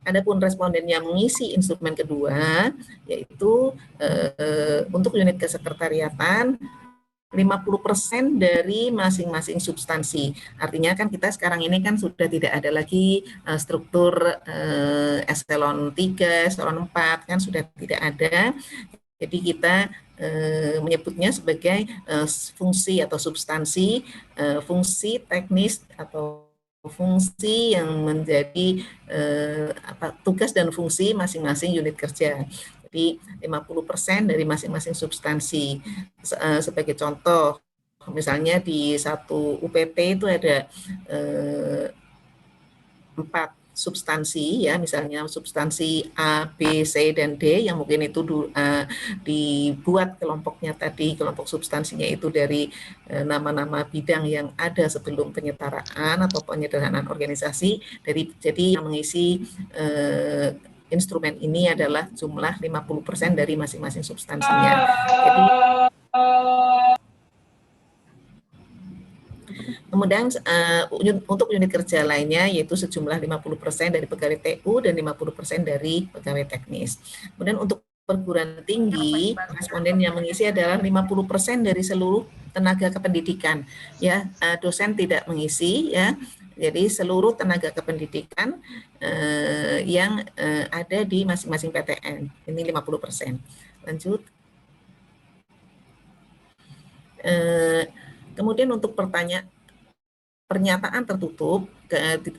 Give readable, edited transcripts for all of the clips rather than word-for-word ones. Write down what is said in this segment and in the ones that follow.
Adapun responden yang mengisi instrumen kedua, yaitu untuk unit kesekretariatan 50% dari masing-masing substansi. Artinya kan kita sekarang ini kan sudah tidak ada lagi struktur eselon 3, eselon 4, kan sudah tidak ada. Jadi kita menyebutnya sebagai fungsi atau substansi, fungsi teknis atau fungsi yang menjadi tugas dan fungsi masing-masing unit kerja. Jadi 50% dari masing-masing substansi. Sebagai contoh, misalnya di satu UPT itu ada 4 substansi ya, misalnya substansi A, B, C, dan D yang mungkin itu dibuat kelompoknya tadi, kelompok substansinya itu dari nama-nama bidang yang ada sebelum penyetaraan atau penyederhanaan organisasi. Jadi yang mengisi instrumen ini adalah jumlah 50% dari masing-masing substansinya. Jadi kemudian untuk unit kerja lainnya yaitu sejumlah 50% dari pegawai TU dan 50% dari pegawai teknis. Kemudian untuk perguruan tinggi, responden yang mengisi adalah 50% dari seluruh tenaga kependidikan. Ya, dosen tidak mengisi ya. Jadi seluruh tenaga kependidikan yang ada di masing-masing PTN, ini 50%. Lanjut. Kemudian untuk pernyataan tertutup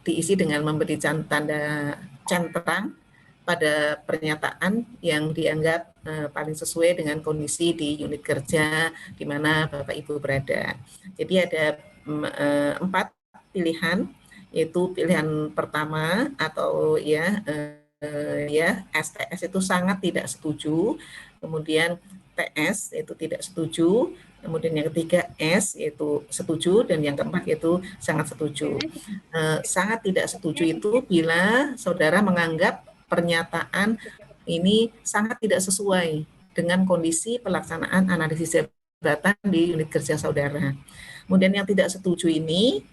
diisi dengan memberi tanda centang pada pernyataan yang dianggap paling sesuai dengan kondisi di unit kerja di mana Bapak Ibu berada. Jadi ada 4 pilihan, yaitu pilihan pertama atau STS itu sangat tidak setuju, kemudian TS itu tidak setuju, kemudian yang ketiga S yaitu setuju, dan yang keempat yaitu sangat setuju. Sangat tidak setuju itu bila saudara menganggap pernyataan ini sangat tidak sesuai dengan kondisi pelaksanaan analisis jabatan di unit kerja saudara. Kemudian yang tidak setuju ini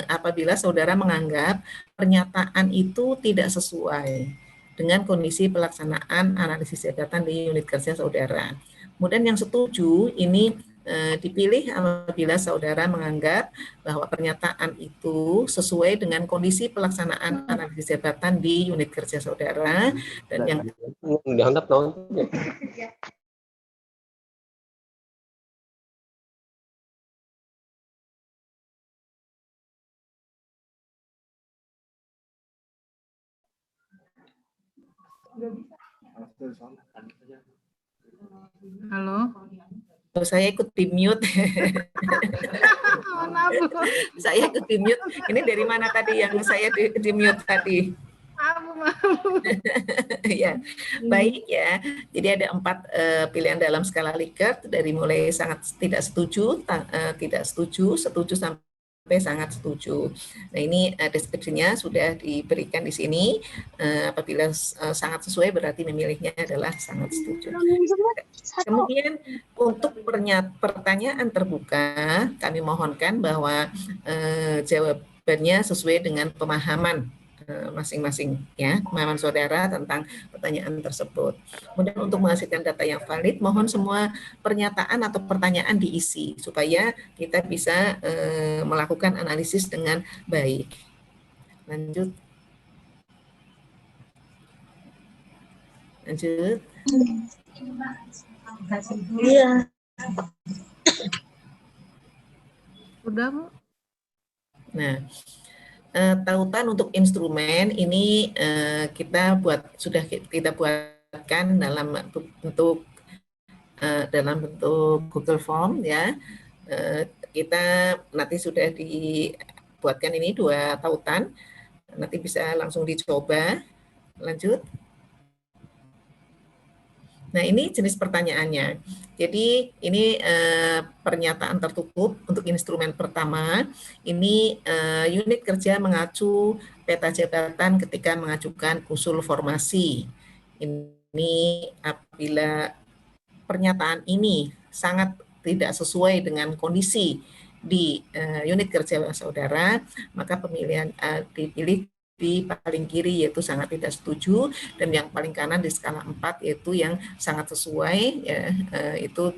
apabila saudara menganggap pernyataan itu tidak sesuai dengan kondisi pelaksanaan analisis jabatan di unit kerja saudara. Kemudian yang setuju ini dipilih apabila saudara menganggap bahwa pernyataan itu sesuai dengan kondisi pelaksanaan analisis jabatan di unit kerja saudara, dan yang Halo. Saya ikut di mute. Saya ikut di mute. Ini dari mana tadi yang saya di mute tadi? Ya, baik ya. Jadi ada 4 pilihan dalam skala Likert, dari mulai sangat tidak setuju, tidak setuju, setuju sampai sangat setuju. Nah, ini deskripsinya sudah diberikan di sini. Apabila sangat sesuai berarti memilihnya adalah sangat setuju. Kemudian untuk pertanyaan terbuka, kami mohonkan bahwa jawabannya sesuai dengan pemahaman masing-masing ya, pemahaman saudara tentang pertanyaan tersebut. Kemudian untuk menghasilkan data yang valid, mohon semua pernyataan atau pertanyaan diisi supaya kita bisa melakukan analisis dengan baik. Lanjut. Iya. Udah, Bu. Nah, tautan untuk instrumen ini sudah kita buatkan dalam bentuk Google Form ya. Kita nanti sudah dibuatkan ini 2 tautan, nanti bisa langsung dicoba. Lanjut. Nah, ini jenis pertanyaannya. Jadi ini pernyataan tertutup untuk instrumen pertama. Ini unit kerja mengacu peta jabatan ketika mengajukan usul formasi. Ini apabila pernyataan ini sangat tidak sesuai dengan kondisi di unit kerja saudara, maka pemilihan dipilih di paling kiri yaitu sangat tidak setuju, dan yang paling kanan di skala 4 yaitu yang sangat sesuai, ya, itu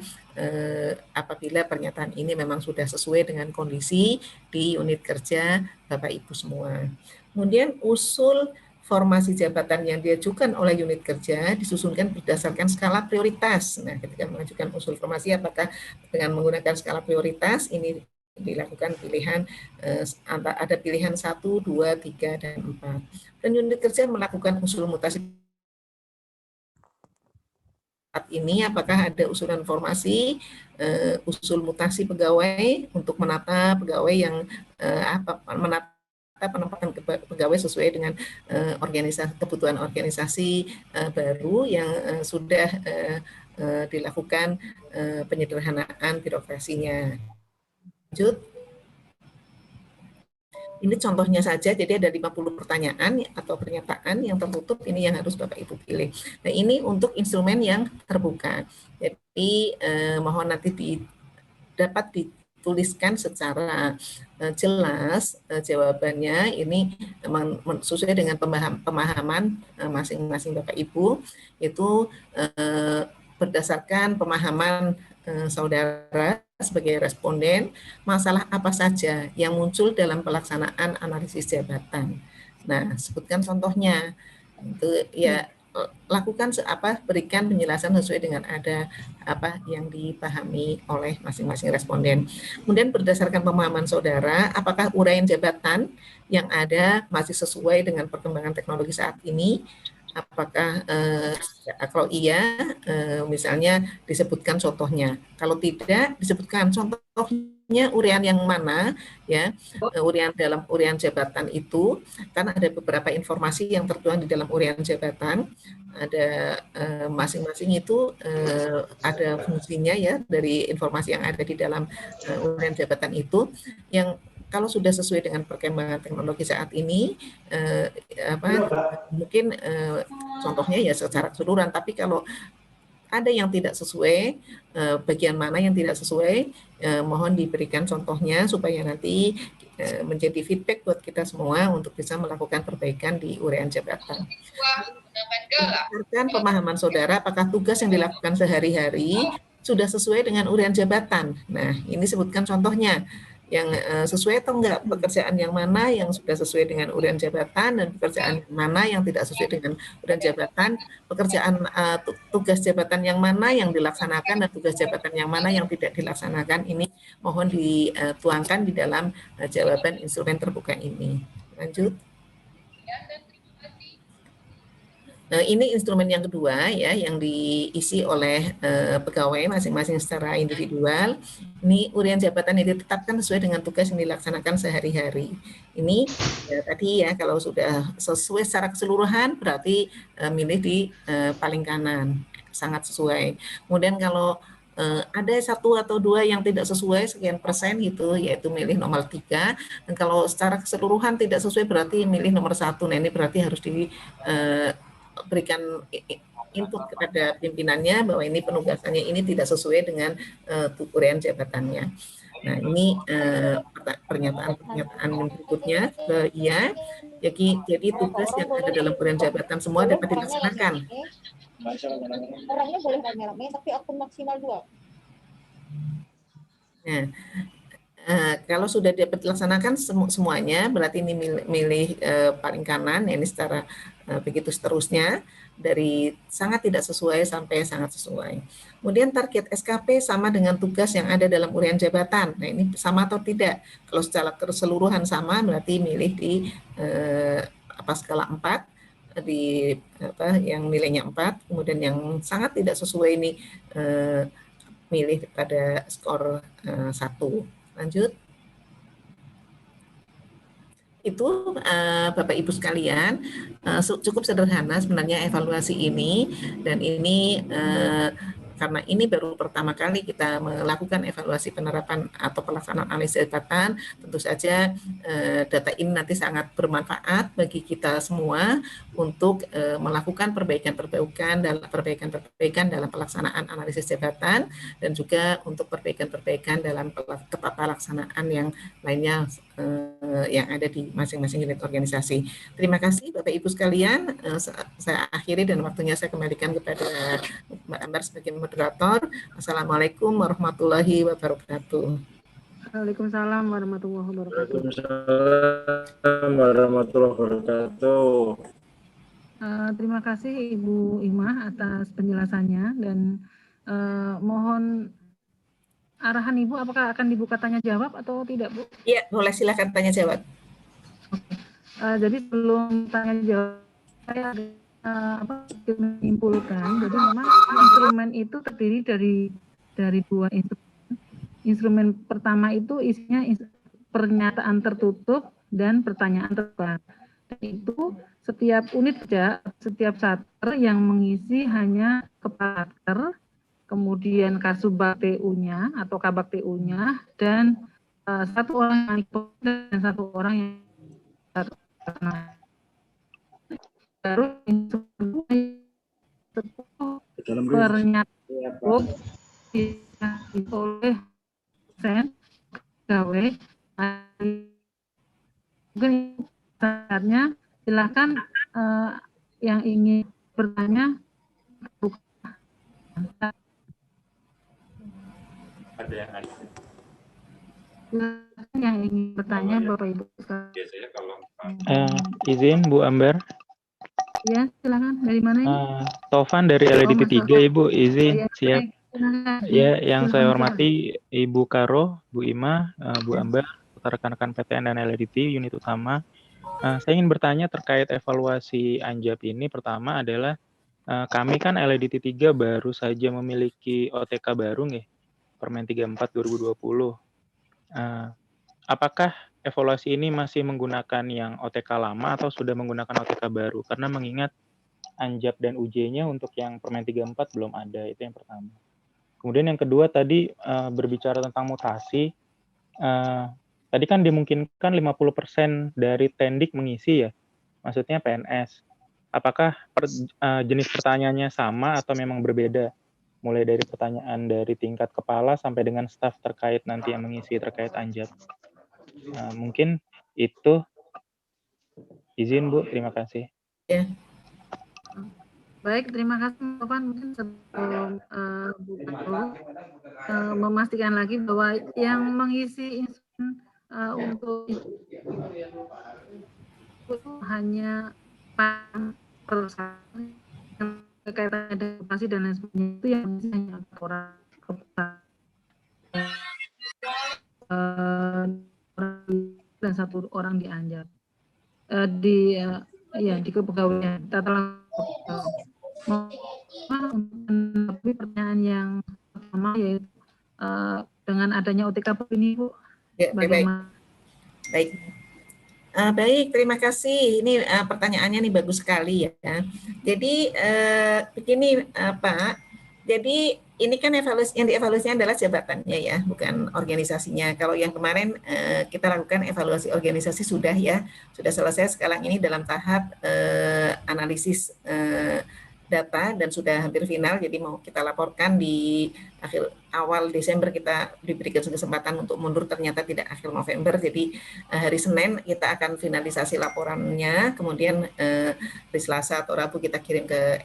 apabila pernyataan ini memang sudah sesuai dengan kondisi di unit kerja Bapak Ibu semua. Kemudian usul formasi jabatan yang diajukan oleh unit kerja disusunkan berdasarkan skala prioritas. Nah, ketika mengajukan usul formasi, apakah dengan menggunakan skala prioritas ini dilakukan pilihan, ada pilihan 1, 2, 3, dan 4. Dan unit kerja melakukan usul mutasi saat ini, apakah ada usulan formasi, usul mutasi pegawai untuk menata pegawai yang menata penempatan pegawai sesuai dengan kebutuhan organisasi baru yang sudah dilakukan penyederhanaan birokrasinya. Lanjut. Ini contohnya saja, jadi ada 50 pertanyaan atau pernyataan yang tertutup, ini yang harus Bapak Ibu pilih. Nah, ini untuk instrumen yang terbuka. Jadi mohon nanti dapat dituliskan secara jelas jawabannya ini sesuai dengan pemahaman masing-masing Bapak Ibu, itu berdasarkan pemahaman saudara sebagai responden, masalah apa saja yang muncul dalam pelaksanaan analisis jabatan. Nah, sebutkan contohnya. Itu ya, lakukan berikan penjelasan sesuai dengan ada apa yang dipahami oleh masing-masing responden. Kemudian berdasarkan pemahaman saudara, apakah uraian jabatan yang ada masih sesuai dengan perkembangan teknologi saat ini? Apakah kalau iya, misalnya disebutkan contohnya. Kalau tidak, disebutkan contohnya uraian yang mana, ya, uraian dalam uraian jabatan itu, kan ada beberapa informasi yang tertuang di dalam uraian jabatan. Ada masing-masing itu ada fungsinya, ya, dari informasi yang ada di dalam uraian jabatan itu, yang kalau sudah sesuai dengan perkembangan teknologi saat ini, mungkin contohnya ya secara keseluruhan, tapi kalau ada yang tidak sesuai, bagian mana yang tidak sesuai, mohon diberikan contohnya supaya nanti menjadi feedback buat kita semua untuk bisa melakukan perbaikan di uraian jabatan. Berdasarkan pemahaman saudara, apakah tugas yang dilakukan sehari-hari sudah sesuai dengan uraian jabatan? Nah, ini sebutkan contohnya. Yang sesuai atau enggak, pekerjaan yang mana yang sudah sesuai dengan uraian jabatan dan pekerjaan yang mana yang tidak sesuai dengan uraian jabatan, pekerjaan tugas jabatan yang mana yang dilaksanakan dan tugas jabatan yang mana yang tidak dilaksanakan. Ini mohon dituangkan di dalam jawaban instrumen terbuka ini. Lanjut. Ini instrumen yang kedua, ya, yang diisi oleh pegawai masing-masing secara individual. Ini uraian jabatan yang ditetapkan sesuai dengan tugas yang dilaksanakan sehari-hari. Ini ya, tadi ya, kalau sudah sesuai secara keseluruhan berarti milih di paling kanan, sangat sesuai. Kemudian kalau ada 1 atau 2 yang tidak sesuai sekian persen gitu, yaitu milih nomor 3. Dan kalau secara keseluruhan tidak sesuai berarti milih nomor 1. Nah, ini berarti harus berikan input kepada pimpinannya bahwa ini penugasannya ini tidak sesuai dengan uraian jabatannya. Nah, ini pernyataan berikutnya, iya, jadi tugas yang ada dalam uraian jabatan semua dapat dilaksanakan. Orangnya boleh rame-rame, tapi akun maksimal 2. Nah, kalau sudah dapat dilaksanakan semuanya, berarti ini milih paling kanan, ini secara begitu seterusnya, dari sangat tidak sesuai sampai sangat sesuai. Kemudian target SKP sama dengan tugas yang ada dalam uraian jabatan. Nah, ini sama atau tidak? Kalau secara keseluruhan sama, berarti milih di skala 4, di yang nilainya 4, kemudian yang sangat tidak sesuai ini milih pada skor 1. Lanjut. Itu Bapak Ibu sekalian, cukup sederhana sebenarnya evaluasi ini, dan ini karena ini baru pertama kali kita melakukan evaluasi penerapan atau pelaksanaan analisis jabatan, tentu saja data ini nanti sangat bermanfaat bagi kita semua untuk melakukan perbaikan-perbaikan dalam pelaksanaan analisis jabatan, dan juga untuk perbaikan-perbaikan dalam tata laksanaan yang lainnya yang ada di masing-masing unit organisasi. Terima kasih Bapak Ibu sekalian. Saya akhiri dan waktunya saya kembalikan kepada Mbak Ambar sebagai moderator. Assalamualaikum warahmatullahi wabarakatuh. Waalaikumsalam warahmatullahi wabarakatuh. Waalaikumsalam warahmatullahi wabarakatuh. Terima kasih Ibu Imah atas penjelasannya dan mohon arahan Ibu apakah akan dibuka tanya jawab atau tidak, Bu? Iya, boleh silakan tanya jawab. Jadi sebelum tanya jawab saya menyimpulkan, jadi memang instrumen itu terdiri dari dua instrumen. Instrumen pertama itu isinya pernyataan tertutup dan pertanyaan terbuka. Dan itu setiap unit kerja, setiap satker yang mengisi hanya kepala satker, kemudian kasubag TU-nya atau kabag TU-nya, dan satu orang yang dan satu orang yang baru pernyataan oleh gawe mungkin saatnya silakan yang ingin bertanya Ada yang ada. silakan yang ingin bertanya Bapak Ibu. Biasanya kalau Izin Bu Ambar. Ya, silakan. Dari mana ini? Taufan dari LDT 3 Ibu, izin siap. Ya, yang saya hormati Ibu Karo, Bu Ima, Bu Ambar, rekan-rekan PTN dan LDT unit utama. Saya ingin bertanya terkait evaluasi Anjap ini. Pertama adalah kami kan LDT 3 baru saja memiliki OTK baru nih, Permen 34 2020. Apakah evaluasi ini masih menggunakan yang OTK lama atau sudah menggunakan OTK baru? Karena mengingat Anjap dan UJ-nya untuk yang Permen 34 belum ada, itu yang pertama. Kemudian yang kedua tadi berbicara tentang mutasi, tadi kan dimungkinkan 50% dari tendik mengisi ya, maksudnya PNS. Apakah jenis pertanyaannya sama atau memang berbeda? Mulai dari pertanyaan dari tingkat kepala sampai dengan staf terkait nanti yang mengisi terkait Anjap. Mungkin itu. Izin Bu, terima kasih. Ya. Baik, terima kasih Taufan. Mungkin sebelum memastikan lagi bahwa yang mengisi instrumen untuk itu hanya perusahaan yang kaitannya dengan operasi dan lain sebagainya itu yang mengisi hanya orang dan satu orang di Anjap di kepegawaian tata tapi pertanyaan yang pertama yaitu dengan adanya OTK ini Bu, ya, bagaimana? Baik. Baik, terima kasih. Ini pertanyaannya nih bagus sekali ya. Jadi begini Pak. Jadi ini kan yang dievaluasinya adalah jabatannya ya, bukan organisasinya. Kalau yang kemarin kita lakukan evaluasi organisasi sudah ya, sudah selesai. Sekarang ini dalam tahap analisis data dan sudah hampir final, jadi mau kita laporkan di awal Desember. Kita diberikan kesempatan untuk mundur, ternyata tidak akhir November, jadi hari Senin kita akan finalisasi laporannya, kemudian hari Selasa atau Rabu kita kirim ke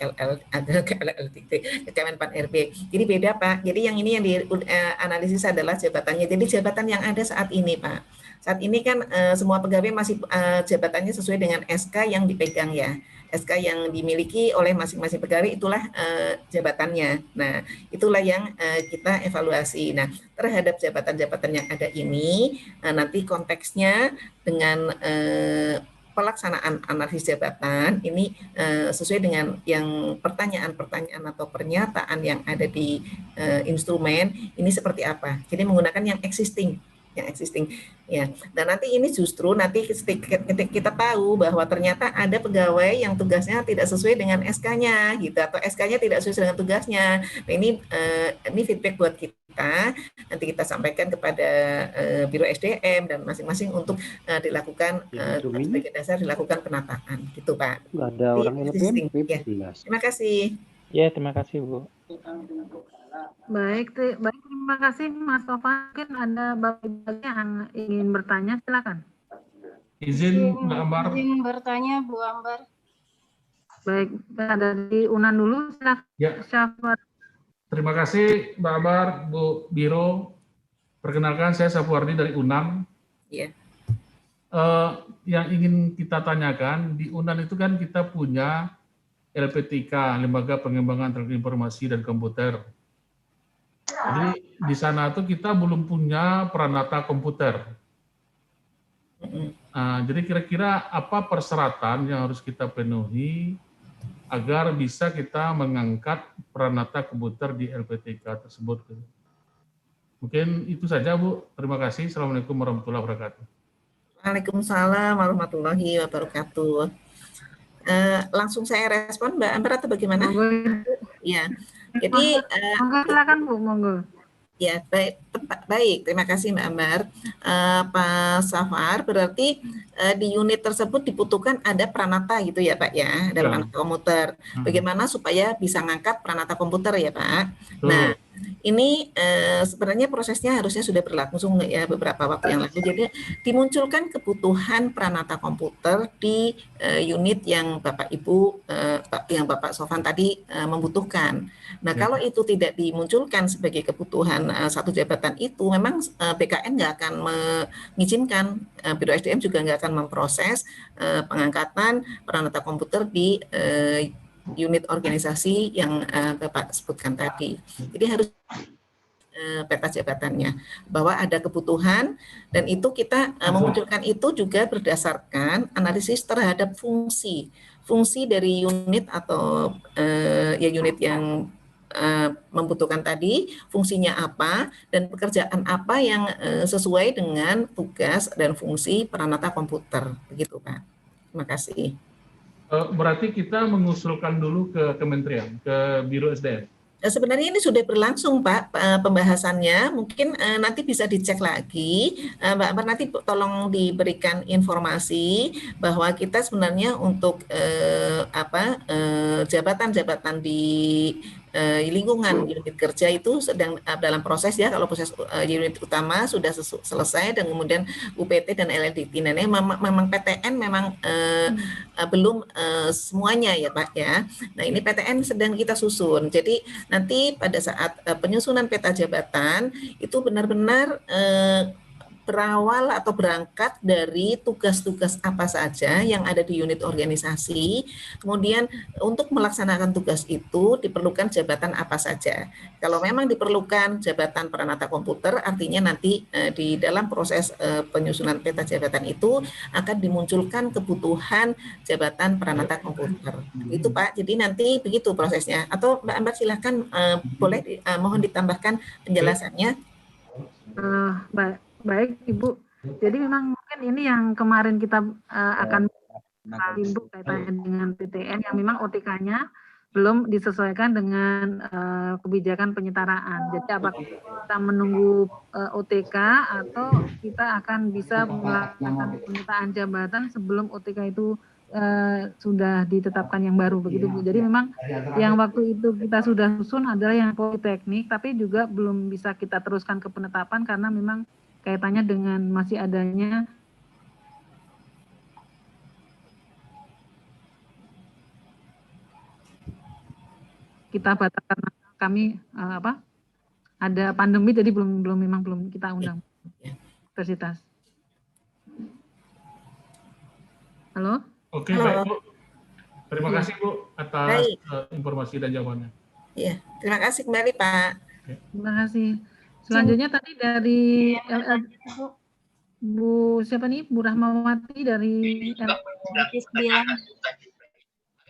ke Kemenpan RB. Jadi beda Pak, jadi yang ini yang dianalisis adalah jabatannya. Jadi jabatan yang ada saat ini Pak, saat ini kan semua pegawai masih jabatannya sesuai dengan SK yang dipegang ya. SK yang dimiliki oleh masing-masing pegawai itulah jabatannya. Nah, itulah yang kita evaluasi. Nah, terhadap jabatan-jabatan yang ada ini, nanti konteksnya dengan pelaksanaan analisis jabatan ini sesuai dengan yang pertanyaan-pertanyaan atau pernyataan yang ada di instrumen ini seperti apa. Jadi menggunakan yang existing ya. Dan nanti ini justru nanti ketika kita tahu bahwa ternyata ada pegawai yang tugasnya tidak sesuai dengan SK-nya gitu, atau SK-nya tidak sesuai dengan tugasnya. Nah, ini feedback buat kita. Nanti kita sampaikan kepada Biro SDM dan masing-masing untuk dilakukan sebagai dasar dilakukan penataan gitu Pak. Ada orang LPM ya. Terima kasih. Ya, terima kasih Bu. Baik, terima kasih Mas Taufan. Mungkin ada Bapak yang ingin bertanya, silakan. Izin Mbak Ambar. Izin bertanya Bu Ambar. Baik, dari Unan dulu, Ya. Syafar. Terima kasih Mbak Ambar, Bu Biro. Perkenalkan saya Sapuardi dari UNAM. Iya. Yang ingin kita tanyakan, di UNAM itu kan kita punya LPTK, Lembaga Pengembangan Teknologi Informasi dan Komputer. Jadi di sana tuh kita belum punya Pranata komputer. Jadi kira-kira apa persyaratan yang harus kita penuhi agar bisa kita mengangkat Pranata komputer di LPTK tersebut? Mungkin itu saja Bu. Terima kasih. Assalamualaikum warahmatullahi wabarakatuh. Waalaikumsalam warahmatullahi wabarakatuh. Langsung saya respon Mbak Ambar atau bagaimana? Ya, jadi silakan Bu, monggo. Ya, baik. Terima kasih Mbak Ambar. Pak Safar, berarti di unit tersebut dibutuhkan ada Pranata gitu ya Pak ya, ada Pranata komputer. Bagaimana supaya bisa ngangkat Pranata komputer ya Pak? Nah, ini sebenarnya prosesnya harusnya sudah berlangsung ya beberapa waktu yang lalu. Jadi dimunculkan kebutuhan Pranata komputer di unit yang Bapak Ibu, yang Bapak Sofan tadi membutuhkan. Nah, kalau itu tidak dimunculkan sebagai kebutuhan satu jabatan itu, memang BKN nggak akan mengizinkan, Biro SDM juga nggak akan memproses pengangkatan Pranata komputer di unit organisasi yang Bapak sebutkan tadi. Jadi harus peta jabatannya, bahwa ada kebutuhan, dan itu kita memunculkan itu juga berdasarkan analisis terhadap fungsi dari unit atau ya unit yang membutuhkan tadi, fungsinya apa dan pekerjaan apa yang sesuai dengan tugas dan fungsi Pranata komputer, begitu Pak. Terima kasih. Berarti kita mengusulkan dulu ke kementerian, ke Biro SDM. Sebenarnya ini sudah berlangsung Pak pembahasannya, mungkin nanti bisa dicek lagi, Mbak Ambar, nanti tolong diberikan informasi bahwa kita sebenarnya untuk jabatan-jabatan di lingkungan unit kerja itu sedang dalam proses ya. Kalau proses unit utama sudah selesai dan kemudian UPT dan LLDT. Nah, ini memang PTN memang belum semuanya ya Pak ya. Nah, ini PTN sedang kita susun. Jadi nanti pada saat penyusunan peta jabatan itu benar-benar berawal atau berangkat dari tugas-tugas apa saja yang ada di unit organisasi. Kemudian untuk melaksanakan tugas itu diperlukan jabatan apa saja. Kalau memang diperlukan jabatan Pranata komputer, artinya nanti di dalam proses penyusunan peta jabatan itu akan dimunculkan kebutuhan jabatan Pranata komputer. Itu Pak. Jadi nanti begitu prosesnya. Atau Mbak Ambar silakan boleh mohon ditambahkan penjelasannya. Baik Ibu, jadi memang mungkin ini yang kemarin kita akan Ibu kaitannya dengan PTN yang memang OTK-nya belum disesuaikan dengan kebijakan penyetaraan. Jadi apakah kita menunggu OTK atau kita akan bisa melakukan penyetaraan jabatan sebelum OTK itu sudah ditetapkan yang baru begitu Bu. Jadi memang yang waktu itu kita sudah susun adalah yang politeknik, tapi juga belum bisa kita teruskan ke penetapan karena memang kaitannya dengan masih adanya kita batalkan kami ada pandemi jadi belum kita undang universitas. Halo? Oke, baik Bu. Terima kasih Bu atas informasi dan jawabannya. Iya, terima kasih kembali Pak. Terima kasih. Selanjutnya tadi dari Bu siapa nih? Bu Rahmawati dari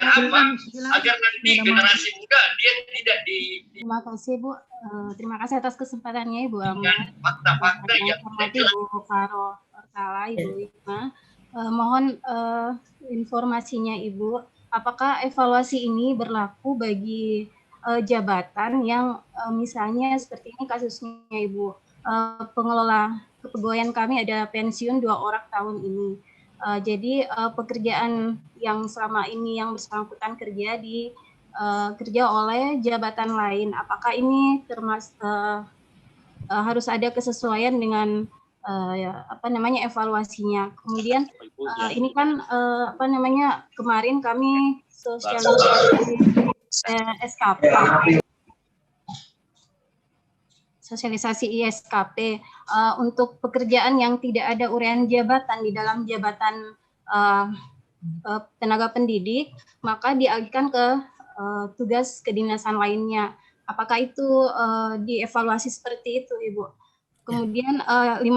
agar nanti generasi muda dia tidak di. Terima kasih Bu. Terima kasih atas kesempatannya Ibu Ambar. Fakta-fakta yang Ibu Karo Orkala, Ibu Wikma. Mohon informasinya Ibu. Apakah evaluasi ini berlaku bagi jabatan yang misalnya seperti ini kasusnya Ibu, pengelola kepegawaian kami ada pensiun 2 orang tahun ini, jadi pekerjaan yang selama ini yang bersangkutan kerja oleh jabatan lain, apakah ini termasuk harus ada kesesuaian dengan evaluasinya. Kemudian ini kan kemarin kami sosialisasi SKP. Sosialisasi ISKP untuk pekerjaan yang tidak ada uraian jabatan di dalam jabatan tenaga pendidik, maka dialihkan ke tugas kedinasan lainnya. Apakah itu dievaluasi seperti itu, Ibu? Kemudian 50%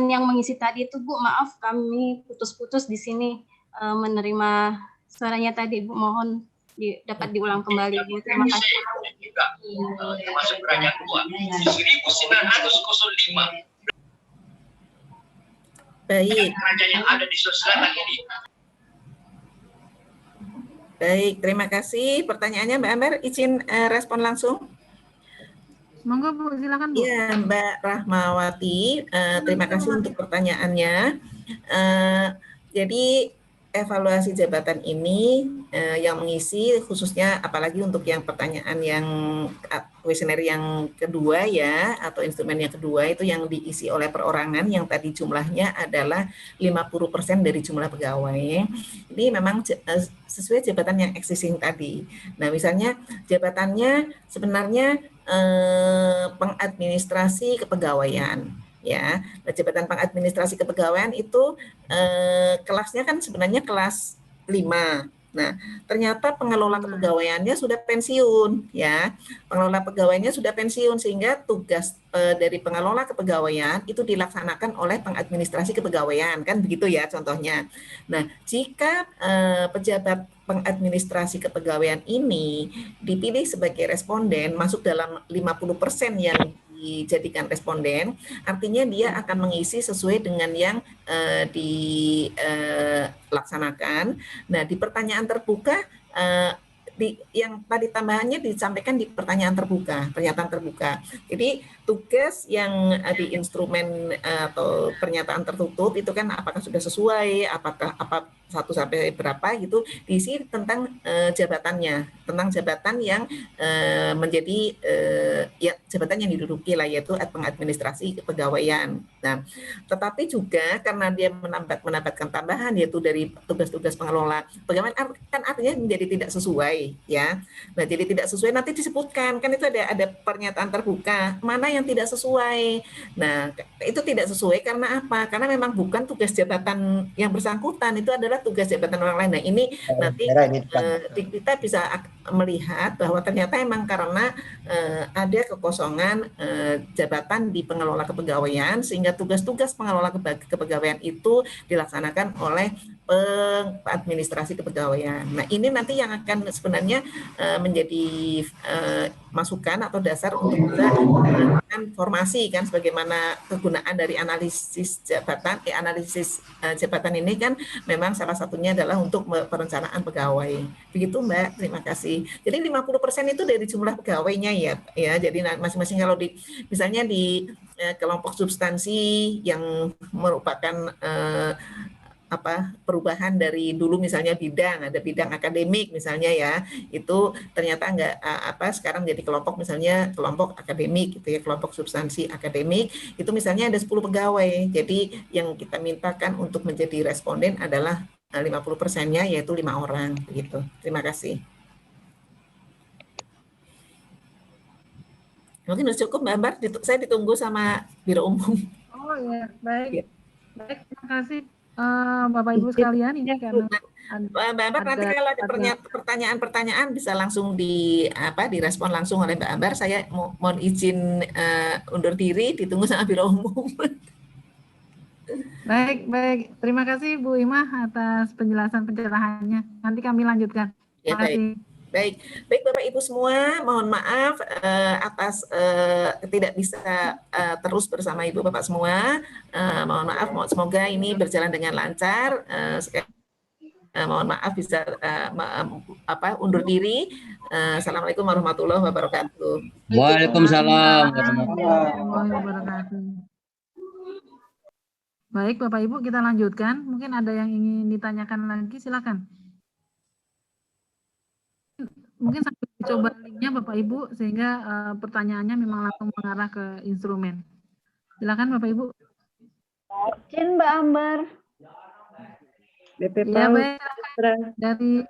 yang mengisi tadi itu, Bu, maaf kami putus-putus di sini menerima suaranya tadi, Bu, mohon dapat diulang kembali, Bu. Terima kasih. Juga termasuk Kerajaan Tua 1905. Baik. Kerajaan yang ada di Sulawesi Selatan ini. Baik, terima kasih. Pertanyaannya Mbak Amber, izin respon langsung. Monggo Bu, silakan Bu. Iya, Mbak Rahmawati, terima kasih untuk pertanyaannya. Jadi evaluasi jabatan ini yang mengisi khususnya apalagi untuk yang pertanyaan yang kuesioner yang kedua ya, atau instrumen yang kedua itu yang diisi oleh perorangan yang tadi jumlahnya adalah 50% dari jumlah pegawai. Ini memang sesuai jabatan yang existing tadi. Nah, misalnya jabatannya sebenarnya pengadministrasi kepegawaian. Ya, jabatan pengadministrasi kepegawaian itu kelasnya kan sebenarnya kelas 5. Nah, ternyata pengelola kepegawaiannya sudah pensiun, ya. Pengelola pegawaiannya sudah pensiun sehingga tugas dari pengelola kepegawaian itu dilaksanakan oleh pengadministrasi kepegawaian, kan begitu ya contohnya. Nah, jika pejabat pengadministrasi kepegawaian ini dipilih sebagai responden masuk dalam 50% yang dijadikan responden, artinya dia akan mengisi sesuai dengan yang dilaksanakan. Nah, di pertanyaan terbuka, yang tadi tambahannya disampaikan di pertanyaan terbuka, pernyataan terbuka. Jadi tugas yang di instrumen atau pernyataan tertutup itu kan apakah sudah sesuai, apakah 1 sampai berapa gitu, diisi tentang jabatannya, tentang jabatan yang menjadi ya jabatan yang diduduki lah, yaitu pengadministrasi kepegawaian. Nah, tetapi juga karena dia menambahkan tambahan yaitu dari tugas-tugas pengelola pegawai, kan artinya menjadi tidak sesuai ya. Nah, jadi tidak sesuai nanti disebutkan kan itu ada pernyataan terbuka mana yang tidak sesuai. Nah, itu tidak sesuai karena apa? Karena memang bukan tugas jabatan yang bersangkutan, itu adalah tugas jabatan orang lain. Nah, ini nanti kita bisa melihat bahwa ternyata memang karena ada kekosongan jabatan di pengelola kepegawaian sehingga tugas-tugas pengelola kepegawaian itu dilaksanakan oleh administrasi kepegawaian. Nah, ini nanti yang akan sebenarnya menjadi masukan atau dasar untuk kita melakukan formasi kan sebagaimana kegunaan dari analisis jabatan. Jabatan ini kan memang salah satunya adalah untuk perencanaan pegawai. Begitu Mbak, terima kasih. Jadi 50% itu dari jumlah pegawainya ya. Jadi masing-masing kalau misalnya di kelompok substansi yang merupakan perubahan dari dulu misalnya ada bidang akademik misalnya ya, itu ternyata sekarang jadi kelompok misalnya kelompok akademik gitu ya, kelompok substansi akademik itu misalnya ada 10 pegawai. Jadi yang kita mintakan untuk menjadi responden adalah 50%-nya yaitu 5 orang begitu. Terima kasih. Mungkin sudah cukup Mbak Ambar, saya ditunggu sama Biro Umum. Oh ya, baik. Baik, terima kasih. Bapak Ibu sekalian, ini karena Mbak Ambar nanti kalau ada pertanyaan-pertanyaan bisa langsung direspon langsung oleh Mbak Ambar. Saya mohon izin undur diri, ditunggu sama Biro Umum. Baik. Terima kasih Bu Imah atas penjelasan pencerahannya. Nanti kami lanjutkan. Terima kasih. Baik Bapak Ibu semua, mohon maaf atas tidak bisa terus bersama Ibu Bapak semua. Mohon maaf, semoga ini berjalan dengan lancar. Mohon maaf bisa undur diri. Assalamualaikum warahmatullahi wabarakatuh. Waalaikumsalam warahmatullahi wabarakatuh. Baik Bapak Ibu, kita lanjutkan. Mungkin ada yang ingin ditanyakan lagi, silakan. Mungkin sambil dicoba linknya Bapak Ibu sehingga pertanyaannya memang langsung mengarah ke instrumen. Silakan Bapak Ibu. Izin Mbak Ambar. Ya, baik. Dari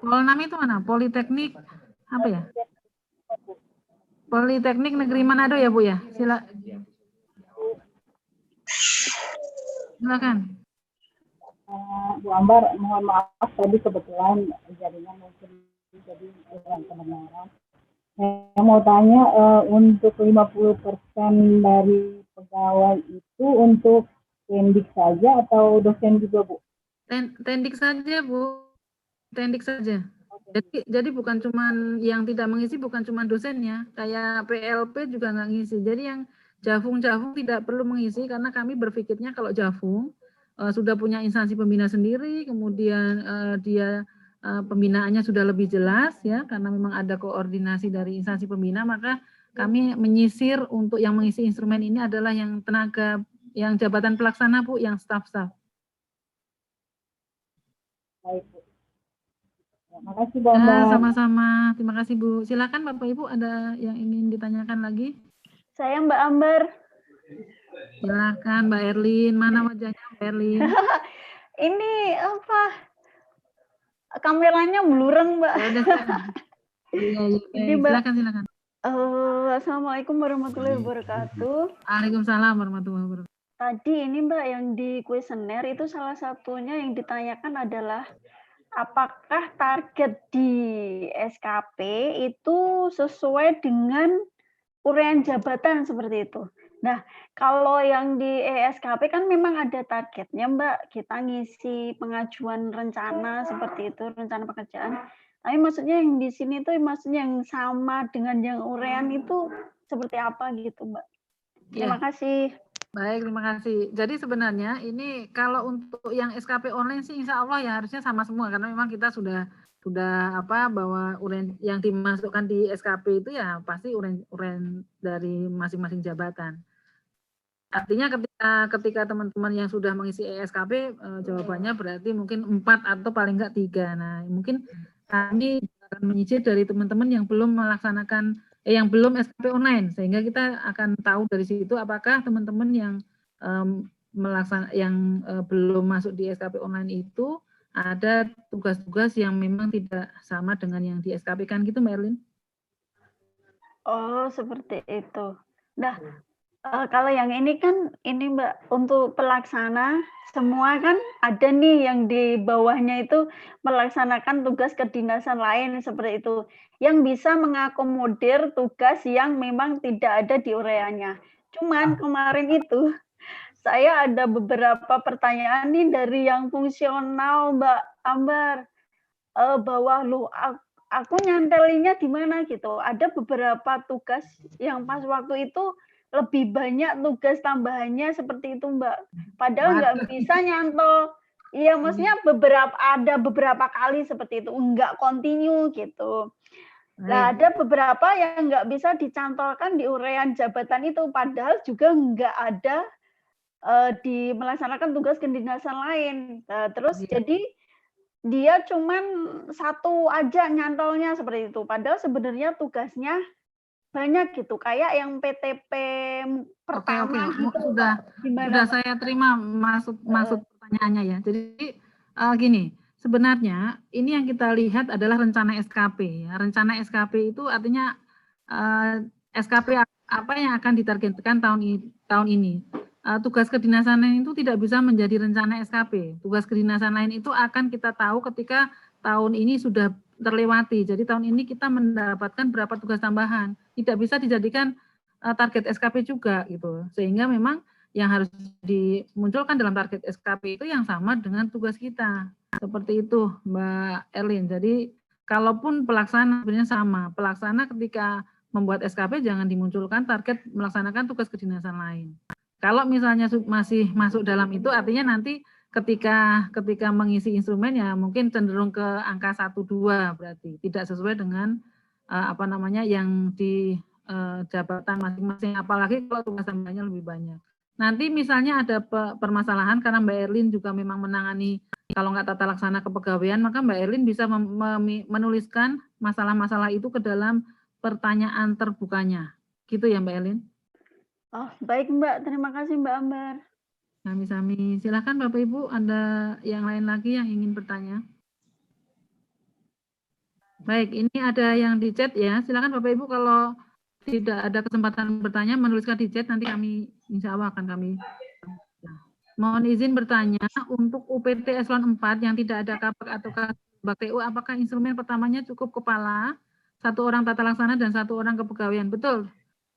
Polnam itu mana? Politeknik apa ya? Politeknik Negeri Manado ya, Bu ya? Silakan. Bu Ambar, mohon maaf tadi kebetulan jaringan mungkin jadi kurang kedengaran. Saya mau tanya untuk 50% dari pegawai itu untuk tendik saja atau dosen juga, Bu? Tendik saja, Bu. Tendik saja. Jadi bukan cuman yang tidak mengisi, bukan cuma dosennya, kayak PLP juga nggak ngisi. Jadi yang Jafung tidak perlu mengisi karena kami berpikirnya kalau Jafung sudah punya instansi pembina sendiri, kemudian dia pembinaannya sudah lebih jelas ya, karena memang ada koordinasi dari instansi pembina, maka kami menyisir untuk yang mengisi instrumen ini adalah yang tenaga, yang jabatan pelaksana, Bu, yang staf-staf. Baik, Bu. Terima kasih, Bu Ambar. Sama-sama, terima kasih, Bu. Silakan Bapak Ibu, ada yang ingin ditanyakan lagi? Saya Mbak Ambar. Silakan Mbak Erlin, mana wajahnya Mbak Erlin? Ini apa? Kameranya blureng, Mbak. Iya, silakan. Assalamualaikum warahmatullahi wabarakatuh. Waalaikumsalam warahmatullahi wabarakatuh. Tadi ini Mbak yang di kuesioner itu salah satunya yang ditanyakan adalah apakah target di SKP itu sesuai dengan uraian jabatan seperti itu. Nah, kalau yang di ESKP kan memang ada targetnya, Mbak. Kita ngisi pengajuan rencana seperti itu, rencana pekerjaan. Tapi maksudnya yang di sini itu maksudnya yang sama dengan yang uraian itu seperti apa gitu, Mbak. Terima kasih. Baik, terima kasih. Jadi sebenarnya ini kalau untuk yang SKP online sih insya Allah ya harusnya sama semua karena memang kita sudah bahwa uraian yang dimasukkan di SKP itu ya pasti uraian dari masing-masing jabatan. Artinya ketika teman-teman yang sudah mengisi ESKP jawabannya berarti mungkin 4 atau paling enggak 3. Nah, mungkin kami akan menyisir dari teman-teman yang belum melaksanakan yang belum SKP online sehingga kita akan tahu dari situ apakah teman-teman yang belum masuk di SKP online itu ada tugas-tugas yang memang tidak sama dengan yang di SKP kan gitu, Mbak Erlin? Oh, seperti itu. Nah, kalau yang ini kan ini Mbak untuk pelaksana semua kan ada nih yang di bawahnya itu melaksanakan tugas kedinasan lain seperti itu yang bisa mengakomodir tugas yang memang tidak ada di uraiannya. Cuman kemarin itu saya ada beberapa pertanyaan nih dari yang fungsional Mbak Ambar bahwa aku nyantelinnya di mana gitu. Ada beberapa tugas yang pas waktu itu lebih banyak tugas tambahannya seperti itu Mbak. Padahal nggak bisa nyantol. Iya, maksudnya ada beberapa kali seperti itu, nggak kontinu gitu. Nah, ada beberapa yang nggak bisa dicantolkan di uraian jabatan itu, padahal juga nggak ada di melaksanakan tugas kedinasan lain. Terus jadi dia cuman satu aja nyantolnya seperti itu, padahal sebenarnya tugasnya banyak gitu, kayak yang PTP pertama gitu. Sudah saya terima maksud pertanyaannya ya. Jadi gini, sebenarnya ini yang kita lihat adalah rencana SKP. Ya. Rencana SKP itu artinya SKP apa yang akan ditargetkan tahun ini. Tugas kedinasan lain itu tidak bisa menjadi rencana SKP. Tugas kedinasan lain itu akan kita tahu ketika tahun ini sudah terlewati. Jadi tahun ini kita mendapatkan berapa tugas tambahan. Tidak bisa dijadikan target SKP juga gitu. Sehingga memang yang harus dimunculkan dalam target SKP itu yang sama dengan tugas kita. Seperti itu Mbak Erlin. Jadi kalaupun pelaksana sebenarnya sama. Pelaksana ketika membuat SKP jangan dimunculkan target melaksanakan tugas kedinasan lain. Kalau misalnya masih masuk dalam itu artinya nanti ketika mengisi instrumen ya mungkin cenderung ke angka 1-2 berarti tidak sesuai dengan yang di jabatan masing-masing, apalagi kalau tugas tambahannya lebih banyak. Nanti misalnya ada permasalahan karena Mbak Erlin juga memang menangani kalau nggak tata laksana kepegawaian, maka Mbak Erlin bisa menuliskan masalah-masalah itu ke dalam pertanyaan terbukanya. Gitu ya Mbak Erlin? Oh, baik Mbak. Terima kasih Mbak Ambar. Sami-sami. Silakan Bapak Ibu, ada yang lain lagi yang ingin bertanya? Baik, ini ada yang di chat ya. Silakan Bapak Ibu kalau tidak ada kesempatan bertanya, menuliskan di chat, nanti kami insya Allah akan kami. Mohon izin bertanya, untuk UPT Eselon 4 yang tidak ada kabak atau kabak TU, apakah instrumen pertamanya cukup kepala, 1 orang tata laksana dan 1 orang kepegawaian? Betul.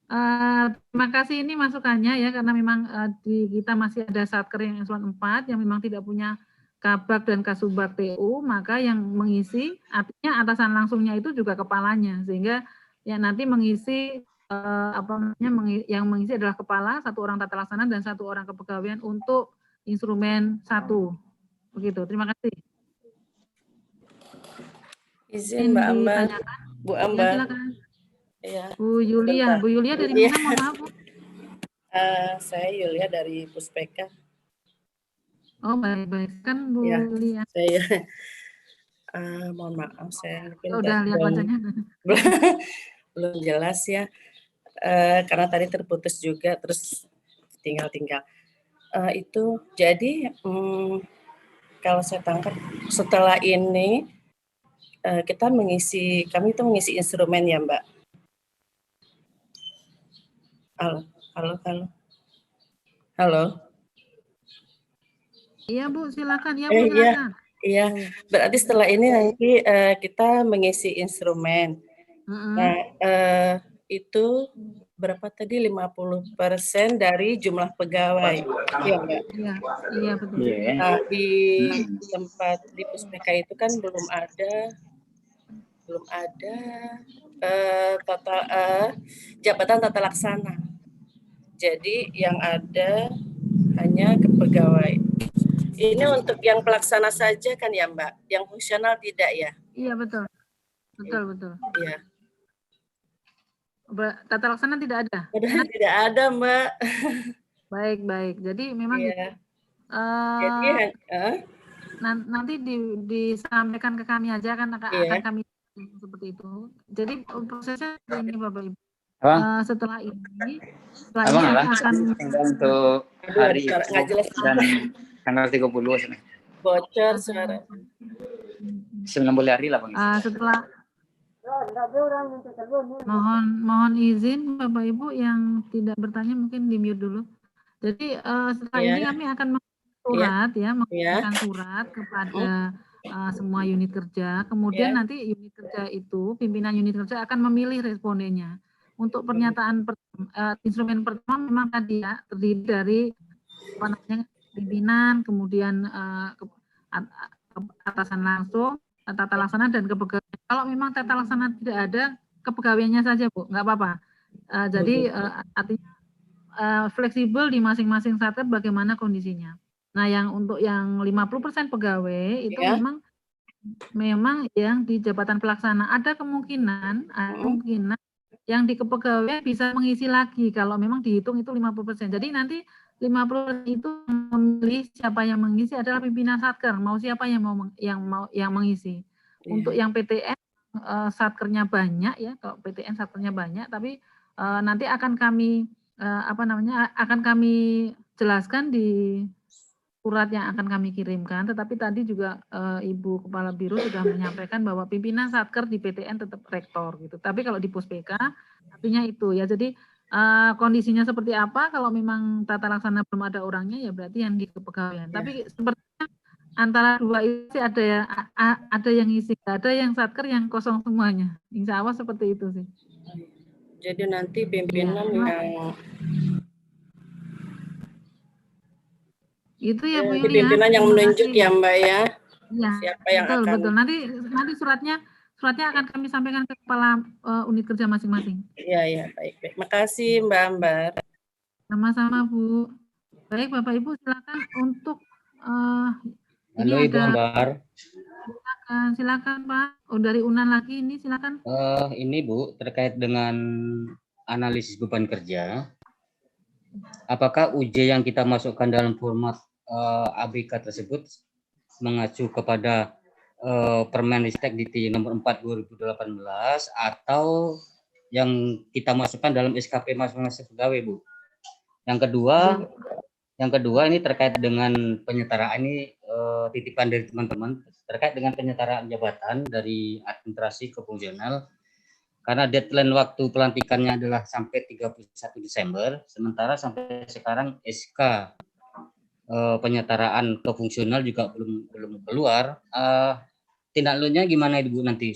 Terima kasih, ini masukannya ya, karena memang di kita masih ada satker yang eselon 4 yang memang tidak punya kabak dan kasubag TU, maka yang mengisi artinya atasan langsungnya itu juga kepalanya, sehingga ya nanti mengisi yang mengisi adalah kepala, 1 orang tata laksana dan 1 orang kepegawaian untuk instrumen 1. Begitu. Terima kasih. Izin Mbak Ambar. Bu Ambar. Ya, silakan. Ya, Bu Yulia, bentar. Bu Yulia dari mana? Mohon maaf, Bu. Saya Yulia dari Puspeka. Oh, baik-baik. Kan Bu Ya, Yulia. saya mohon maaf, saya mungkin Udah lihat wajahnya. belum jelas ya, karena tadi terputus juga, terus tinggal. Itu jadi kalau saya tangkap setelah ini kami itu mengisi instrumen ya Mbak. Halo. Iya Bu, silakan. Ya Bu, silakan. Iya. Berarti setelah ini nanti kita mengisi instrumen. Nah, itu berapa tadi? 50% dari jumlah pegawai. Iya Mbak. Iya betul. Nah, di tempat di Puspeka itu kan belum ada jabatan tata laksana. Jadi yang ada hanya kepegawai. Ini untuk yang pelaksana saja kan ya Mbak? Yang fungsional tidak ya? Iya betul. Betul. Iya. Tata laksana tidak ada? Tidak ada Mbak. Baik. Jadi memang nanti disampaikan ke kami aja kan akan kami seperti itu. Jadi prosesnya ini Bapak Ibu. Setelah ini akan untuk hari dan tanggal 30 bocor suara. 90 hari lah Bang. Setelah mohon izin Bapak Ibu yang tidak bertanya mungkin di mute dulu. Jadi setelah ini kami akan mengirimkan surat kepada semua unit kerja. Kemudian nanti unit kerja itu, pimpinan unit kerja akan memilih respondennya. Untuk pernyataan instrumen pertama memang tadi ya terdiri dari pimpinan, kemudian atasan langsung, tata laksana dan kepegawaian. Kalau memang tata laksana tidak ada, kepegawaiannya saja Bu, nggak apa-apa. Jadi artinya fleksibel di masing-masing satker bagaimana kondisinya. Nah, yang untuk yang 50% pegawai itu memang yang di jabatan pelaksana ada kemungkinan yang di kepegawaian bisa mengisi lagi kalau memang dihitung itu 50%. Jadi nanti 50% itu memilih siapa yang mengisi adalah pimpinan satker, mau siapa yang mengisi. Untuk yang PTN satkernya banyak ya, kalau PTN satkernya banyak, tapi nanti akan kami akan kami jelaskan di surat yang akan kami kirimkan, tetapi tadi juga Ibu Kepala Biro sudah menyampaikan bahwa pimpinan satker di PTN tetap rektor gitu. Tapi kalau di Puspeka artinya itu ya. Jadi kondisinya seperti apa? Kalau memang tata laksana belum ada orangnya ya berarti yang di kepegawaian. Tapi sepertinya antara dua itu ada ya, ada yang isi, ada yang satker yang kosong semuanya. Insya Allah seperti itu sih. Jadi nanti pimpinan yang itu ya Bu Yulia. Pimpinan yang menunjuk ya Mbak ya. Iya. Siapa yang betul. Nanti suratnya akan kami sampaikan ke kepala unit kerja masing-masing. Iya, baik. Makasih Mbak Ambar. Sama-sama Bu. Baik Bapak Ibu silakan untuk Halo Ibu Ambar. Silakan Pak. Dari Unan lagi ini silakan. Ini Bu terkait dengan analisis beban kerja. Apakah UJ yang kita masukkan dalam format ABK tersebut mengacu kepada Permendikbud DT nomor 4 2018 atau yang kita masukkan dalam SKP masing-masing pegawai Bu? Yang kedua, Yang kedua ini terkait dengan penyetaraan ini titipan dari teman-teman terkait dengan penyetaraan jabatan dari administrasi ke fungsional. Karena deadline waktu pelantikannya adalah sampai 31 Desember, sementara sampai sekarang SK penyetaraan ke fungsional juga belum keluar. Tindak lanjutnya gimana Ibu nanti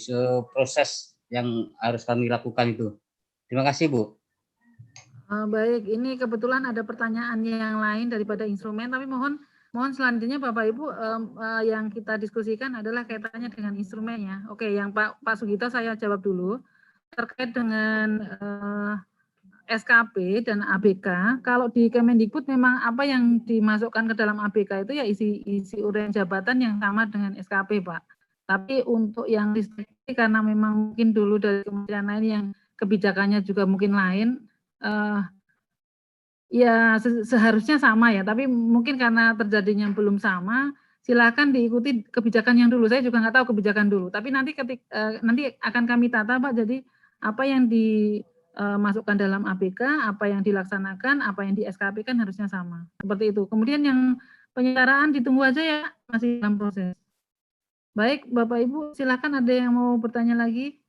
proses yang harus kami lakukan itu? Terima kasih Bu. Baik, ini kebetulan ada pertanyaan yang lain daripada instrumen, tapi mohon selanjutnya Bapak Ibu yang kita diskusikan adalah kaitannya dengan instrumennya. Oke, yang Pak Sugito saya jawab dulu. Terkait dengan SKP dan ABK, kalau di Kemendikbud memang apa yang dimasukkan ke dalam ABK itu ya isi uraian jabatan yang sama dengan SKP, Pak. Tapi untuk yang distribusi karena memang mungkin dulu dari kementerian lain yang kebijakannya juga mungkin lain, ya seharusnya sama ya, tapi mungkin karena terjadinya belum sama, silakan diikuti kebijakan yang dulu. Saya juga nggak tahu kebijakan dulu, tapi nanti nanti akan kami tata Pak. Jadi apa yang dimasukkan dalam ABK, apa yang dilaksanakan, apa yang di SKP kan harusnya sama. Seperti itu. Kemudian yang penyetaraan ditunggu aja ya, masih dalam proses. Baik, Bapak Ibu, silakan ada yang mau bertanya lagi?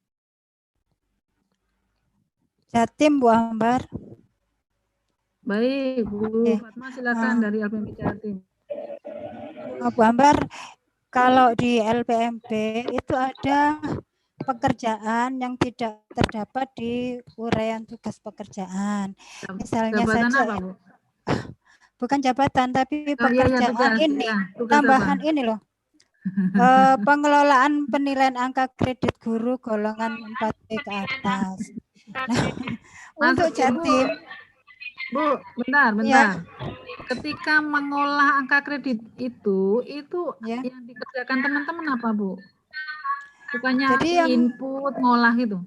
Jatim, Bu Ambar. Baik, Bu Fatma silakan dari LPMP Jatim. Bu Ambar, kalau di LPMP itu ada pekerjaan yang tidak terdapat di uraian tugas pekerjaan. Misalnya jabatan saja apa, Bu? Bukan jabatan tapi pekerjaan tugas, ini tugas tambahan apa? ini loh. Pengelolaan penilaian angka kredit guru golongan 4B ke atas. Nah, untuk Jatim, Bu, bentar. Ya. Ketika mengolah angka kredit itu yang dikerjakan teman-teman apa, Bu? Bukannya Jadi input, ngolah gitu?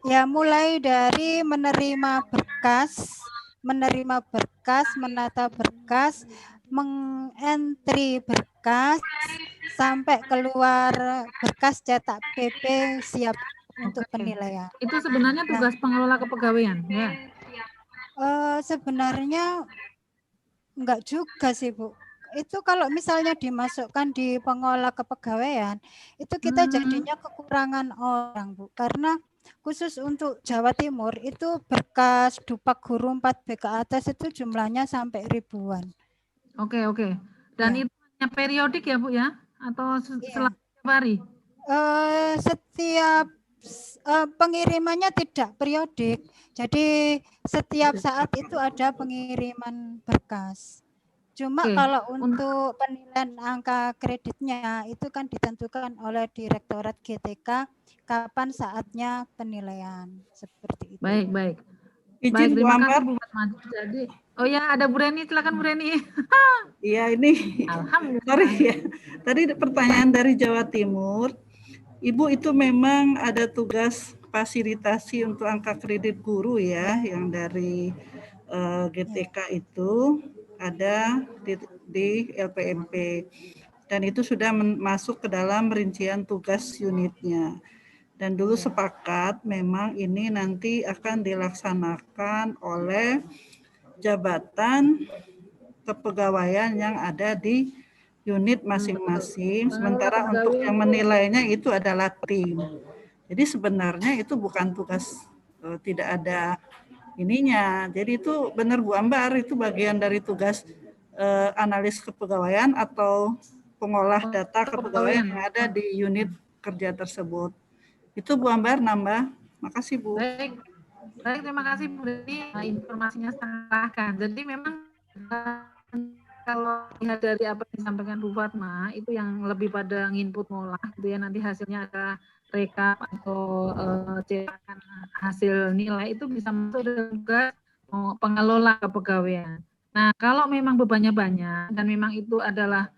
Ya, mulai dari menerima berkas, menata berkas, mengentri berkas, sampai keluar berkas cetak PP siap untuk penilaian. Itu sebenarnya tugas pengelola kepegawaian, ya? Sebenarnya enggak juga sih, Bu. Itu kalau misalnya dimasukkan di pengelola kepegawaian, itu kita jadinya kekurangan orang, Bu. Karena khusus untuk Jawa Timur itu berkas Dupak Guru 4B ke atas itu jumlahnya sampai ribuan. Oke. Dan itu hanya periodik ya, Bu ya? Atau setiap hari? Setiap pengirimannya tidak periodik. Jadi setiap saat itu ada pengiriman berkas. Cuma kalau untuk penilaian angka kreditnya itu kan ditentukan oleh Direktorat GTK kapan saatnya penilaian seperti itu. Baik. Izin Bu Ambar. Jadi, oh ya ada Bu Reni, silakan Bu Reni. Iya ini. Alhamdulillah. Sorry ya. Tadi pertanyaan dari Jawa Timur. Ibu itu memang ada tugas fasilitasi untuk angka kredit guru ya, yang dari GTK itu ada di LPMP. Dan itu sudah masuk ke dalam rincian tugas unitnya. Dan dulu sepakat memang ini nanti akan dilaksanakan oleh jabatan kepegawaian yang ada di unit masing-masing. Sementara untuk yang menilainya itu adalah tim. Jadi sebenarnya itu bukan tugas, tidak ada ininya. Jadi itu benar Bu Ambar, itu bagian dari tugas analis kepegawaian atau pengolah data kepegawaian yang ada di unit kerja tersebut. Itu Bu Ambar nambah. Makasih Bu. Baik, terima kasih Bu Reni, informasinya sangat. Jadi memang kalau lihat dari apa yang disampaikan Bu Fatma, itu yang lebih pada nginput ngolah, gitu ya, nanti hasilnya ada rekap atau cetakan hasil nilai itu bisa masuk dalam tugas pengelola kepegawaian. Nah, kalau memang bebannya banyak dan memang itu adalah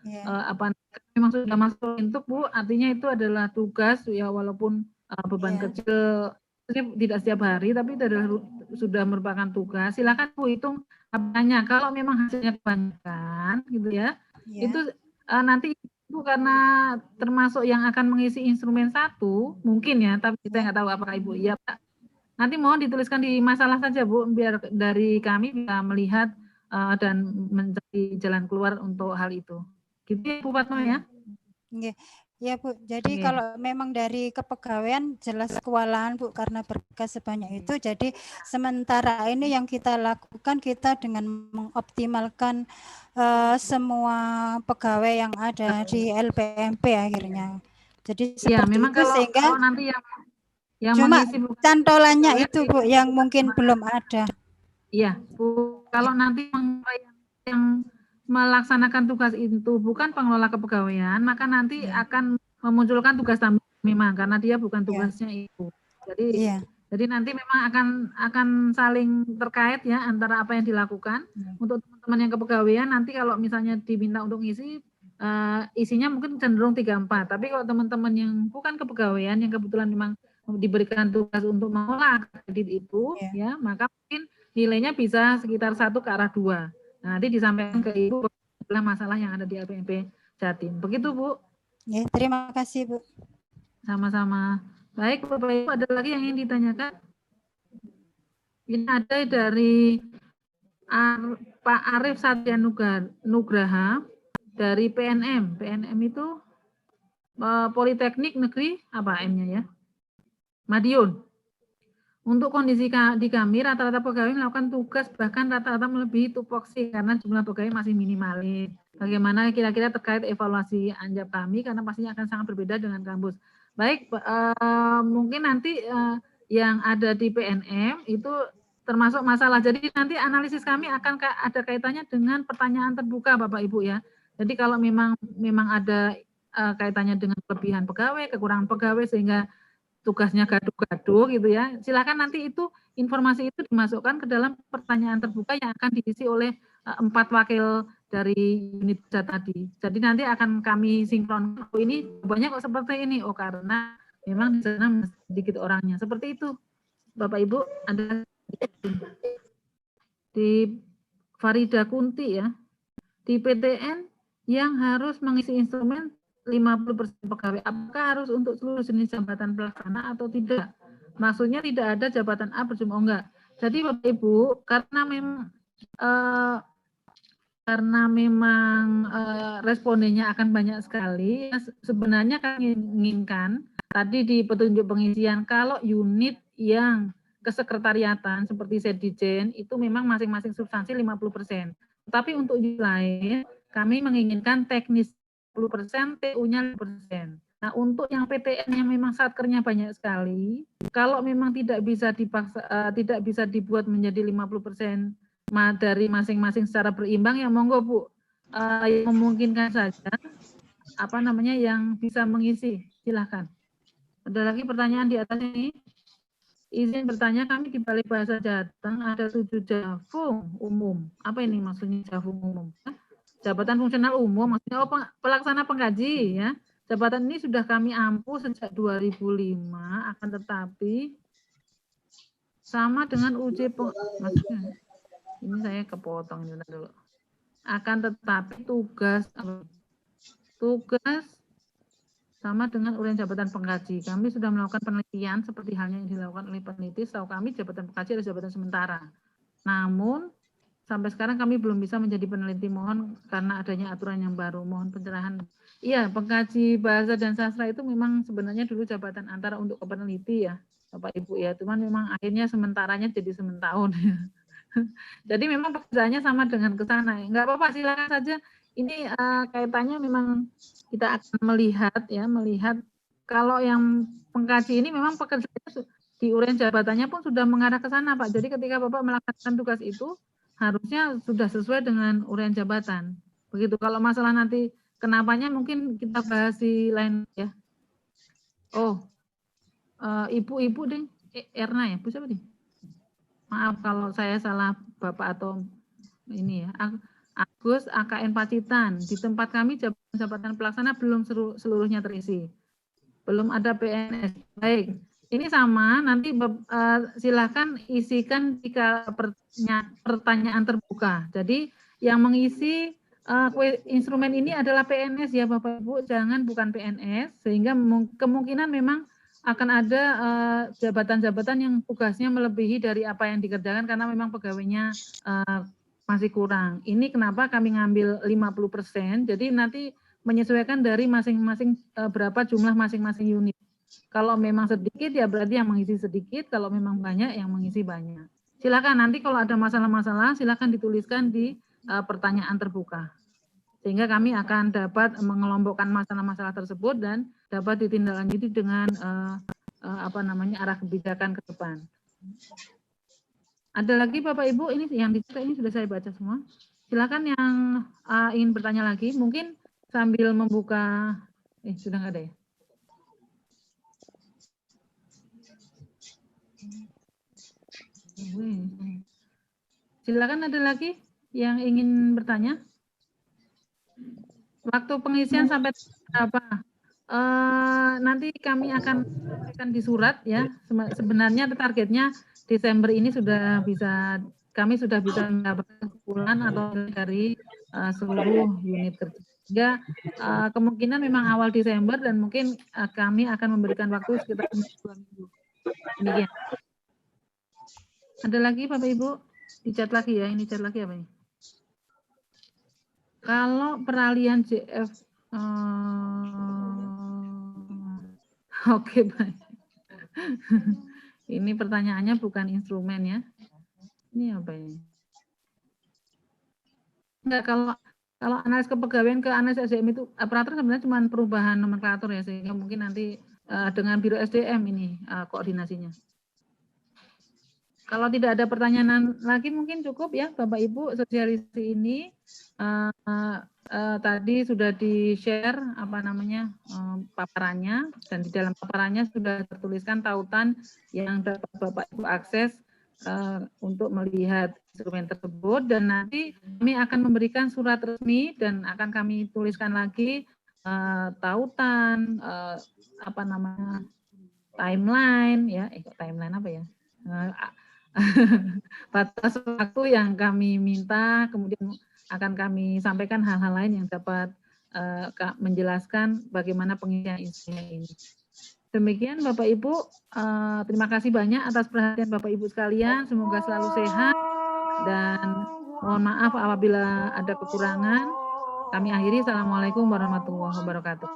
memang sudah masuk untuk Bu, artinya itu adalah tugas ya, walaupun beban kecil tidak setiap hari, tapi itu adalah sudah merupakan tugas. Silakan Bu hitung apanya. Kalau memang hasilnya kebanyakan, gitu ya, itu nanti Ibu karena termasuk yang akan mengisi instrumen 1, mungkin ya, tapi saya nggak tahu apakah Ibu. Ya Pak, nanti mohon dituliskan di masalah saja Bu, biar dari kami bisa melihat dan mencari jalan keluar untuk hal itu. Gitu ya Bu Fatma ya? Nggih. Ya Bu, jadi Oke. kalau memang dari kepegawaian jelas kewalahan Bu karena berkas sebanyak itu. Jadi sementara ini yang kita lakukan kita dengan mengoptimalkan semua pegawai yang ada di LPMP akhirnya. Jadi Iya, seperti memang itu kalau sehingga nanti yang cuma mengisi cantolannya pegawai itu Bu yang mungkin belum ada. Iya, Bu, kalau nanti yang melaksanakan tugas itu bukan pengelola kepegawaian, maka nanti akan memunculkan tugas tambahan memang karena dia bukan tugasnya itu. Jadi nanti memang akan saling terkait ya antara apa yang dilakukan. Untuk teman-teman yang kepegawaian nanti kalau misalnya diminta untuk ngisi isinya mungkin cenderung 3-4. Tapi kalau teman-teman yang bukan kepegawaian yang kebetulan memang diberikan tugas untuk mengolah kredit itu ya, maka mungkin nilainya bisa sekitar 1 ke arah 2. Nah, nanti disampaikan ke Ibu masalah yang ada di LPMP Jatim. Begitu Bu. Ya, terima kasih Bu. Sama-sama. Baik Bapak Ibu, ada lagi yang ingin ditanyakan? Ini ada dari Pak Arif Satya Nugraha dari PNM. PNM itu Politeknik Negeri apa M-nya ya? Madiun. Untuk kondisi di kami, rata-rata pegawai melakukan tugas bahkan rata-rata melebihi tupoksi karena jumlah pegawai masih minimalis. Bagaimana kira-kira terkait evaluasi anjap kami karena pastinya akan sangat berbeda dengan kampus. Baik, mungkin nanti yang ada di PNM itu termasuk masalah. Jadi nanti analisis kami akan ada kaitannya dengan pertanyaan terbuka Bapak Ibu ya. Jadi kalau memang ada kaitannya dengan kelebihan pegawai, kekurangan pegawai sehingga tugasnya gaduh-gaduh gitu ya. Silakan nanti itu informasi itu dimasukkan ke dalam pertanyaan terbuka yang akan diisi oleh 4 wakil dari unit data tadi. Jadi nanti akan kami sinkronkan. Oh, ini banyak kok seperti ini. Oh, karena memang di sana sedikit orangnya. Seperti itu. Bapak Ibu ada di Farida Kunti ya. Di PTN yang harus mengisi instrumen 50% pegawai, apakah harus untuk seluruh jenis jabatan pelaksana atau tidak? Maksudnya tidak ada jabatan A berjumlah enggak. Jadi Bapak Ibu, karena memang respondennya akan banyak sekali, sebenarnya kami inginkan tadi di petunjuk pengisian kalau unit yang kesekretariatan seperti Sedijen itu memang masing-masing substansi 50%. Tapi untuk unit lain kami menginginkan teknis 10%, TU-nya 5%. Nah, untuk yang PTN yang memang satkernya banyak sekali, kalau memang tidak bisa dibuat menjadi 50% dari masing-masing secara berimbang, ya monggo Bu, yang memungkinkan saja, yang bisa mengisi, silahkan. Ada lagi pertanyaan di atas ini? Izin bertanya, kami di Balai Bahasa Jateng ada 7 javung umum. Apa ini maksudnya javung umum? Jabatan fungsional umum, maksudnya pelaksana pengkaji ya. Jabatan ini sudah kami ampuh sejak 2005, akan tetapi sama dengan maksudnya ini saya kepotong dulu. Akan tetapi tugas sama dengan uraian jabatan pengkaji. Kami sudah melakukan penelitian seperti halnya yang dilakukan oleh peneliti. Setahu kami jabatan pengkaji adalah jabatan sementara. Namun sampai sekarang kami belum bisa menjadi peneliti, mohon karena adanya aturan yang baru, mohon pencerahan. Iya, pengkaji bahasa dan sastra itu memang sebenarnya dulu jabatan antara untuk peneliti ya, Bapak Ibu ya, cuman memang akhirnya sementaranya jadi sementahun. Jadi memang pekerjaannya sama dengan ke sana. Enggak apa-apa, silakan saja. Ini kaitannya memang kita akan melihat kalau yang pengkaji ini memang pekerjaannya di uraian jabatannya pun sudah mengarah ke sana, Pak. Jadi ketika Bapak melakukan tugas itu harusnya sudah sesuai dengan uraian jabatan. Begitu. Kalau masalah nanti kenapanya mungkin kita bahas di lain ya. Oh, Ibu deh, Erna ya, Bu siapa nih? Maaf kalau saya salah Bapak atau ini ya. Agus AKN Pacitan. Di tempat kami jabatan pelaksana belum seluruhnya terisi. Belum ada PNS. Baik. Ini sama, nanti silakan isikan jika pertanyaan terbuka. Jadi yang mengisi instrumen ini adalah PNS ya Bapak Ibu, bukan PNS, sehingga kemungkinan memang akan ada jabatan-jabatan yang tugasnya melebihi dari apa yang dikerjakan karena memang pegawainya masih kurang. Ini kenapa kami ngambil 50%, jadi nanti menyesuaikan dari masing-masing berapa jumlah masing-masing unit. Kalau memang sedikit ya berarti yang mengisi sedikit, kalau memang banyak yang mengisi banyak. Silakan nanti kalau ada masalah-masalah silakan dituliskan di pertanyaan terbuka. Sehingga kami akan dapat mengelompokkan masalah-masalah tersebut dan dapat ditindaklanjuti dengan arah kebijakan ke depan. Ada lagi Bapak Ibu, ini yang dicetak ini sudah saya baca semua. Silakan yang ingin bertanya lagi, mungkin sambil membuka, sudah nggak ada ya? Silakan ada lagi yang ingin bertanya. Waktu pengisian sampai berapa? Nanti kami akan di surat ya. Sebenarnya targetnya Desember ini kami sudah bisa mendapatkan kesimpulan atau dari seluruh unit kerja. Sehingga kemungkinan memang awal Desember dan mungkin kami akan memberikan waktu sekitar 2 minggu. Demikian. Ada lagi Bapak Ibu? Dicat lagi ya, ini cat lagi apa ini? Kalau peralihan JF, oke baik. Ini pertanyaannya bukan instrumen ya. Ini apa ini? Enggak, kalau analis kepegawaian ke analis SDM itu operator sebenarnya cuma perubahan nomenklatur ya, sehingga mungkin nanti dengan Biro SDM ini koordinasinya. Kalau tidak ada pertanyaan lagi mungkin cukup ya Bapak Ibu, sosialisasi ini tadi sudah di-share paparannya, dan di dalam paparannya sudah tertuliskan tautan yang dapat Bapak Ibu akses untuk melihat instrumen tersebut, dan nanti kami akan memberikan surat resmi dan akan kami tuliskan lagi tautan timeline ya, timeline apa ya? Batas waktu yang kami minta, kemudian akan kami sampaikan hal-hal lain yang dapat menjelaskan bagaimana pengisian instrumen ini. Demikian Bapak Ibu, terima kasih banyak atas perhatian Bapak Ibu sekalian, semoga selalu sehat dan mohon maaf apabila ada kekurangan. Kami akhiri, Assalamualaikum warahmatullahi wabarakatuh.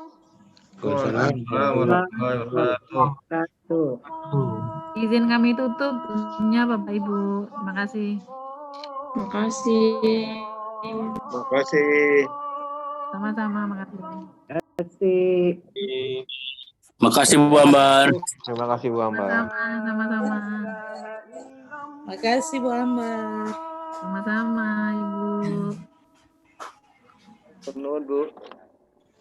Izin kami tutup Bapak Ibu. Terima kasih. Terima kasih. Terima kasih. Sama-sama, makasih. Terima kasih. Terima kasih Bu Ambar. Terima kasih Bu Ambar. Sama-sama. Terima kasih Bu Ambar. Sama-sama Ibu. Penuh Bu.